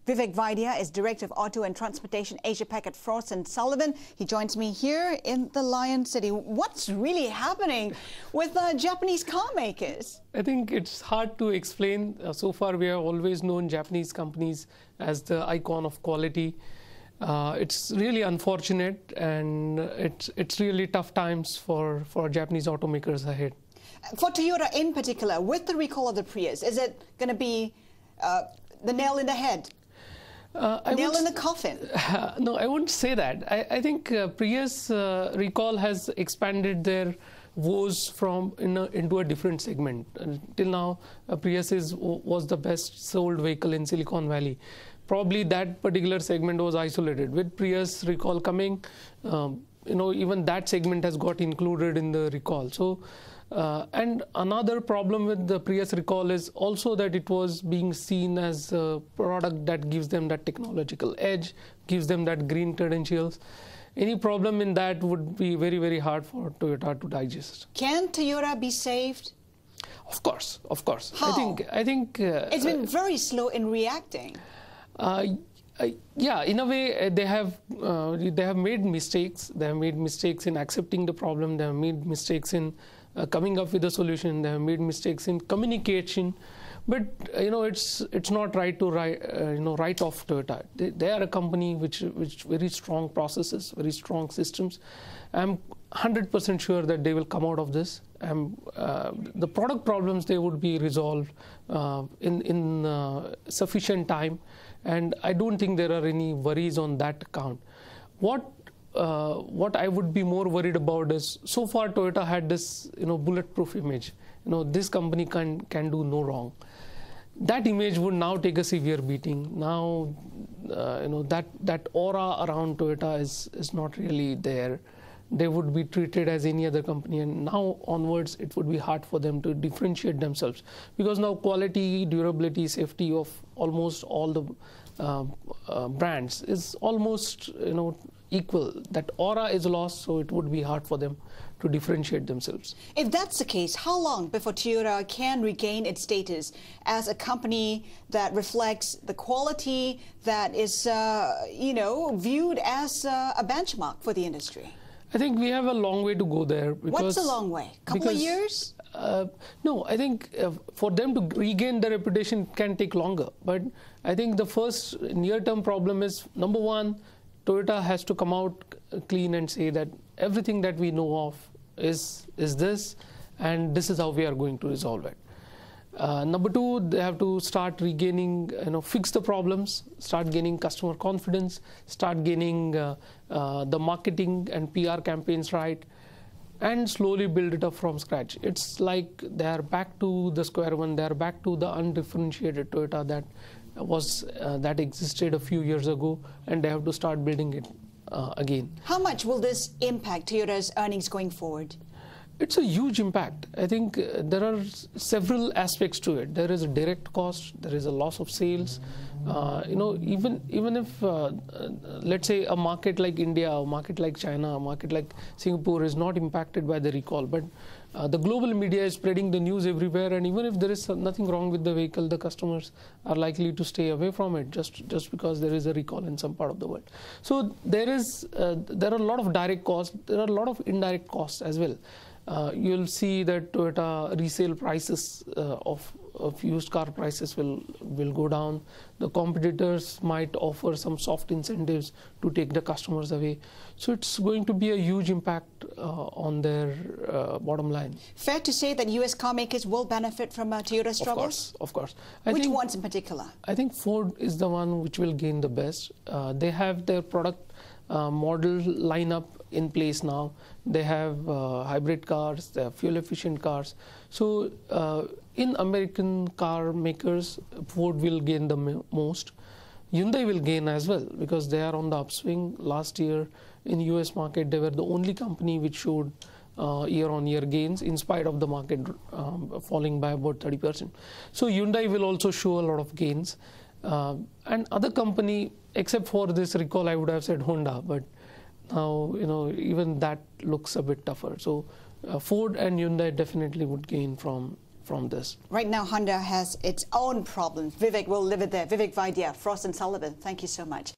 Vivek Vaidya is Director of Auto and Transportation Asia Pac at Frost Sullivan. He joins me here in the Lion City. What's really happening with Japanese car makers? I think it's hard to explain. So far, we have always known Japanese companies as the icon of quality. It's really unfortunate, and it's really tough times for Japanese automakers ahead. For Toyota in particular, with the recall of the Prius, is it going to be the nail in the head? Nail in the coffin? No, I wouldn't say that. I think Prius recall has expanded their woes into a different segment. Till now, Prius was the best sold vehicle in Silicon Valley. Probably that particular segment was isolated. With Prius recall coming, even that segment has got included in the recall. So. And another problem with the Prius recall is also that it was being seen as a product that gives them that technological edge, gives them that green credentials. Any problem in that would be very, very hard for Toyota to digest. Can Toyota be saved? Of course, of course. How? I think it's been very slow in reacting. Yeah, in a way, they have made mistakes. They have made mistakes in accepting the problem. They have made mistakes in coming up with a solution. They have made mistakes in communication, but it's not right to write off Toyota. They are a company which very strong processes, very strong systems. I'm 100% sure that they will come out of this. The product problems, they would be resolved in sufficient time, and I don't think there are any worries on that account. What I would be more worried about is, so far Toyota had this bulletproof image. This company can do no wrong. That image would now take a severe beating. Now that aura around Toyota is not really there. They would be treated as any other company, and now onwards it would be hard for them to differentiate themselves, because now quality, durability, safety of almost all the brands is almost equal. That aura is lost, so it would be hard for them to differentiate themselves. If that's the case, how long before Toyota can regain its status as a company that reflects the quality that is viewed as a benchmark for the industry? I think we have a long way to go there. What's a long way? Couple of years? No, I think for them to regain their reputation can take longer. But I think the first near-term problem is, number one, Toyota has to come out clean and say that everything that we know of is this, and this is how we are going to resolve it. Number two, they have to start regaining, fix the problems, start gaining customer confidence, start gaining the marketing and PR campaigns right, and slowly build it up from scratch. It's like they are back to the square one. They are back to the undifferentiated Toyota that existed a few years ago, and they have to start building it again. How much will this impact Toyota's earnings going forward? It's a huge impact. I think there are several aspects to it. There is a direct cost. There is a loss of sales. Even if let's say a market like India, a market like China, a market like Singapore is not impacted by the recall, but the global media is spreading the news everywhere, and even if there is nothing wrong with the vehicle, the customers are likely to stay away from it just because there is a recall in some part of the world. So there are a lot of direct costs. There are a lot of indirect costs as well. You'll see that Toyota resale prices of used car prices will go down. The competitors might offer some soft incentives to take the customers away. So it's going to be a huge impact on their bottom line. Fair to say that U.S. car makers will benefit from Toyota's struggles? Of course. Which ones in particular? I think Ford is the one which will gain the best. They have their product model lineup in place now. They have hybrid cars, they have fuel-efficient cars. So in American car makers, Ford will gain the most. Hyundai will gain as well, because they are on the upswing. Last year in the US market, they were the only company which showed year-on-year gains in spite of the market falling by about 30%. So Hyundai will also show a lot of gains. And other company, except for this recall, I would have said Honda, but now even that looks a bit tougher. So Ford and Hyundai definitely would gain from from this. Right now, Honda has its own problems. Vivek, we'll leave it there. Vivek Vaidya, Frost & Sullivan, thank you so much.